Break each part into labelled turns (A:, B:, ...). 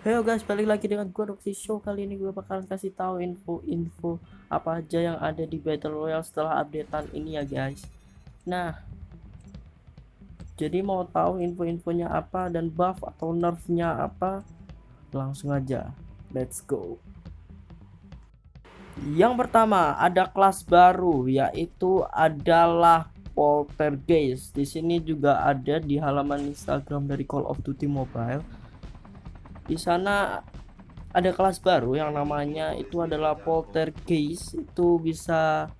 A: Halo guys, balik lagi dengan gue Roxy Show. Kali ini gue bakalan kasih tahu info-info apa aja yang ada di Battle Royale setelah updatean ini ya guys. Nah, jadi mau tahu info-infonya apa dan buff atau nerfnya apa? Langsung aja, let's go. Yang pertama ada kelas baru, yaitu adalah Poltergeist. Di sini juga ada di halaman Instagram dari Call of Duty Mobile. Di sana ada kelas baru yang namanya itu adalah Poltergeist. Itu bisa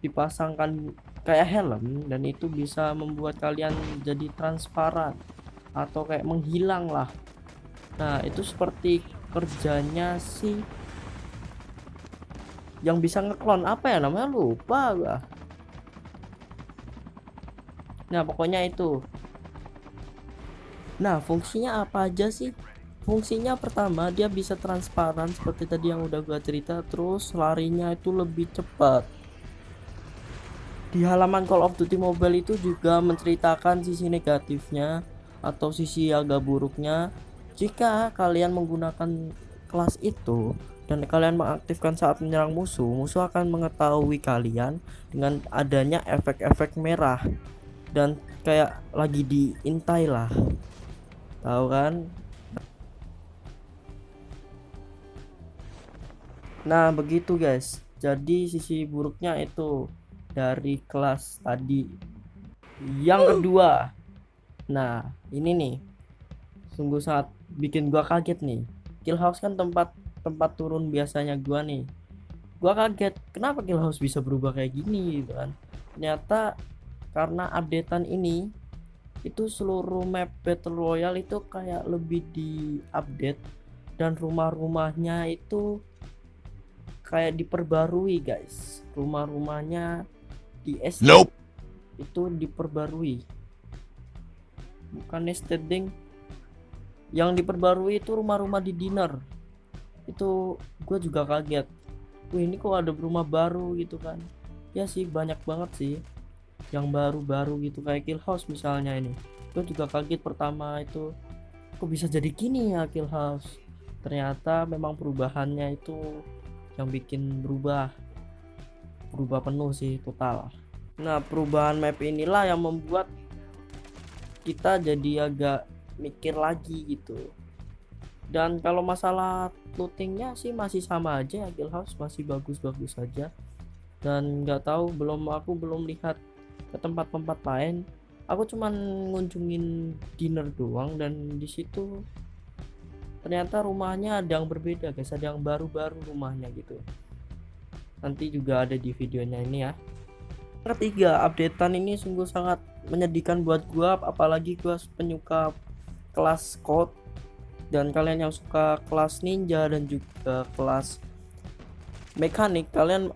A: dipasangkan kayak helm dan itu bisa membuat kalian jadi transparan atau kayak menghilang lah. Nah, itu seperti kerjanya sih yang bisa ngeklon, apa ya namanya, lupa gua. Nah, pokoknya itu. Nah, fungsinya apa aja sih? Fungsinya pertama, dia bisa transparan seperti tadi yang udah gua cerita, terus larinya itu lebih cepat. Di halaman Call of Duty Mobile itu juga menceritakan sisi negatifnya atau sisi agak buruknya. Jika kalian menggunakan kelas itu dan kalian mengaktifkan saat menyerang musuh, musuh akan mengetahui kalian dengan adanya efek-efek merah dan kayak lagi diintai lah. Tahu kan? Nah, begitu guys. Jadi sisi buruknya itu dari kelas tadi. Yang kedua, nah, ini nih sungguh sangat bikin gua kaget nih. Kill House kan tempat tempat turun biasanya gua nih. Gua kaget, kenapa Kill House bisa berubah kayak gini gitu kan. Ternyata karena updatean ini itu seluruh map Battle Royale itu kayak lebih di-update dan rumah-rumahnya itu kayak diperbarui, guys. Rumah-rumahnya di estate
B: Nope.
A: itu diperbarui. Bukan estate yang diperbarui itu rumah-rumah di dinner. Itu gue juga kaget, wih ini kok ada rumah baru gitu kan. Ya sih, banyak banget sih yang baru-baru gitu kayak Kill House misalnya. Ini gue juga kaget pertama itu, kok bisa jadi gini ya Kill House. Ternyata memang perubahannya itu yang bikin berubah penuh sih, total. Nah, perubahan map inilah yang membuat kita jadi agak mikir lagi gitu. Dan kalau masalah lootingnya sih masih sama aja ya, Guild House masih bagus-bagus saja. Dan nggak tahu, aku belum lihat ke tempat-tempat lain. Aku cuman ngunjungin dinner doang dan di situ ternyata rumahnya ada yang berbeda guys, ada yang baru-baru rumahnya gitu. Nanti juga ada di videonya ini ya. Ketiga, updatean ini sungguh sangat menyedihkan buat gua, apalagi gua penyuka kelas code. Dan kalian yang suka kelas ninja dan juga kelas mekanik, kalian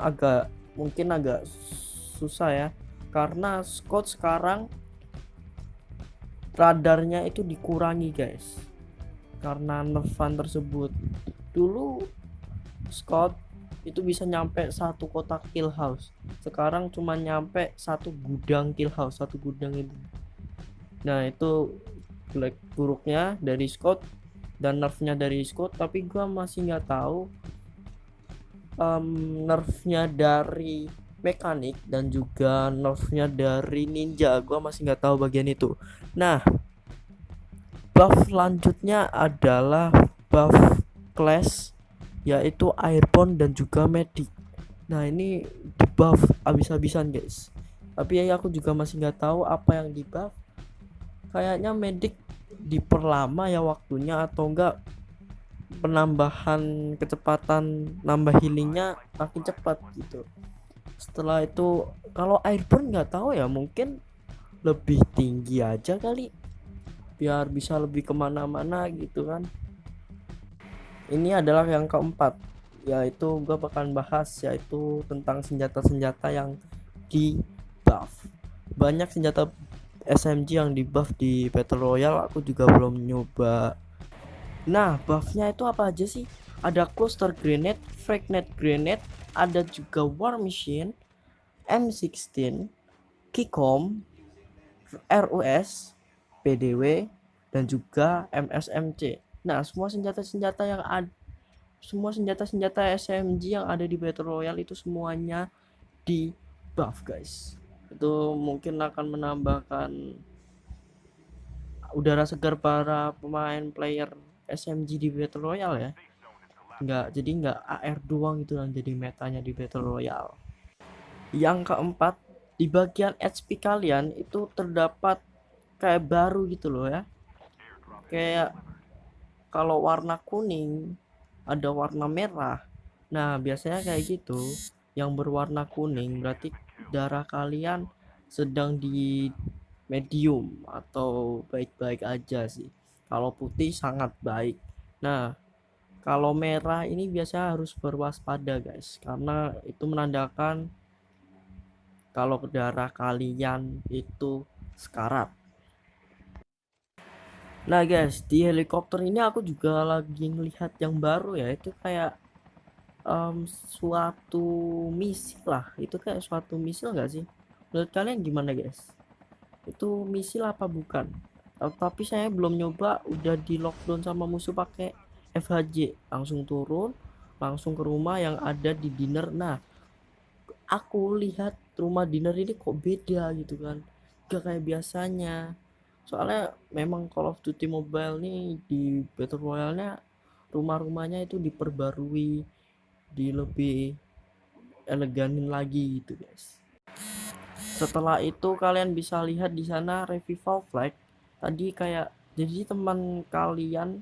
A: mungkin agak susah ya, karena Scott sekarang radarnya itu dikurangi guys karena nerfan tersebut. Dulu Scott itu bisa nyampe satu kotak kill house, sekarang cuma nyampe satu gudang kill house, satu gudang itu. Nah, itu jelek buruknya dari Scott dan nerfnya dari Scott. Tapi gua masih nggak tahu nerfnya dari mekanik dan juga nerfnya dari ninja. Gua masih nggak tahu bagian itu. Nah, buff selanjutnya adalah buff class, yaitu airborne dan juga medic. Nah, ini di buff abis-abisan guys, tapi ya aku juga masih nggak tahu apa yang di buff. Kayaknya medic diperlama ya waktunya, atau enggak penambahan kecepatan nambah healingnya makin cepat gitu. Setelah itu kalau airborne nggak tahu ya, mungkin lebih tinggi aja kali biar bisa lebih kemana-mana gitu kan. Ini adalah yang keempat, yaitu gue bakalan bahas yaitu tentang senjata-senjata yang di buff. Banyak senjata SMG yang di buff di Battle Royale, aku juga belum nyoba. Nah, buffnya itu apa aja sih? Ada cluster grenade, fragnet grenade, ada juga war machine, M16, Keycom, RUS, PDW, dan juga MSMC. Nah, semua senjata-senjata SMG yang ada di Battle Royale itu semuanya di buff, guys. Itu mungkin akan menambahkan udara segar para pemain player SMG di Battle Royale ya. Nggak AR doang itu yang jadi metanya di Battle Royale. Yang keempat, di bagian HP kalian itu terdapat kayak baru gitu loh ya. Kayak kalau warna kuning ada warna merah. Nah, biasanya kayak gitu. Yang berwarna kuning berarti darah kalian sedang di medium atau baik-baik aja sih. Kalau putih sangat baik. Nah, kalau merah ini biasanya harus berwaspada, guys, karena itu menandakan kalau darah kalian itu sekarat. Nah guys, di helikopter ini aku juga lagi ngelihat yang baru ya, itu kayak suatu misi lah, itu kayak suatu misi nggak sih? Menurut kalian gimana guys? Itu misi apa bukan? Tapi saya belum nyoba, udah di lockdown sama musuh pakai FHJ, langsung turun, langsung ke rumah yang ada di dinner. Nah, aku lihat rumah dinner ini kok beda gitu kan, gak kayak biasanya. Soalnya memang Call of Duty Mobile nih di Battle Royale nya rumah-rumahnya itu diperbarui, di lebih eleganin lagi gitu guys. Setelah itu kalian bisa lihat di sana revival flag tadi, kayak jadi teman kalian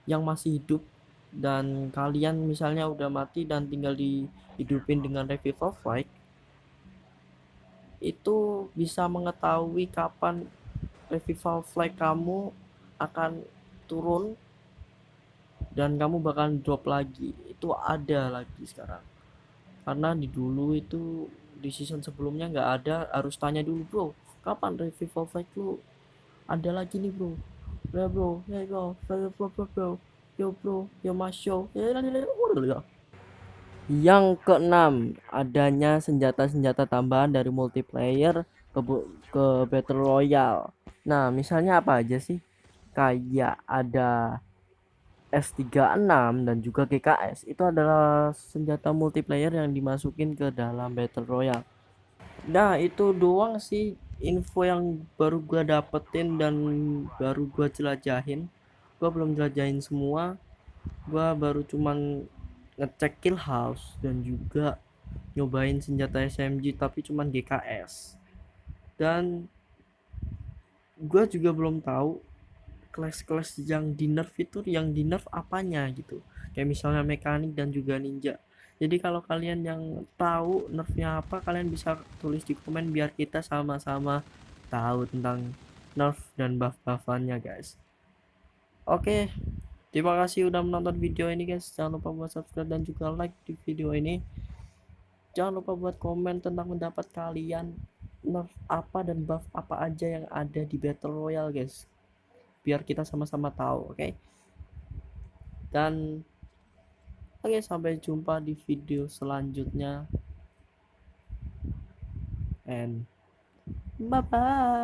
A: yang masih hidup dan kalian misalnya udah mati dan tinggal dihidupin dengan revival flag, itu bisa mengetahui kapan revival flag kamu akan turun dan kamu bakal drop lagi. Itu ada lagi sekarang, karena di dulu itu di season sebelumnya nggak ada, harus tanya dulu bro kapan revival flag lu ada lagi nih bro. Ya bro, ya bro, bro, yo bro, yo mas yo. Yang keenam, adanya senjata-senjata tambahan dari multiplayer ke Battle Royale. Nah, misalnya apa aja sih? Kayak ada S36 dan juga GKS. Itu adalah senjata multiplayer yang dimasukin ke dalam Battle Royale. Nah, itu doang sih info yang baru gua dapetin dan baru gua jelajahin. Gua belum jelajahin semua. Gua baru cuman ngecek kill house dan juga nyobain senjata SMG tapi cuman GKS. Dan gua juga belum tahu kelas-kelas yang di nerf itu yang di nerf apanya gitu, kayak misalnya mekanik dan juga ninja. Jadi kalau kalian yang tahu nerfnya apa, kalian bisa tulis di komen biar kita sama-sama tahu tentang nerf dan buff-buffannya guys. Oke, terima kasih udah menonton video ini guys, jangan lupa buat subscribe dan juga like di video ini. Jangan lupa buat komen tentang pendapat kalian, nerf apa dan buff apa aja yang ada di Battle Royale guys, biar kita sama-sama tahu. Oke, dan oke, sampai jumpa di video selanjutnya and bye bye.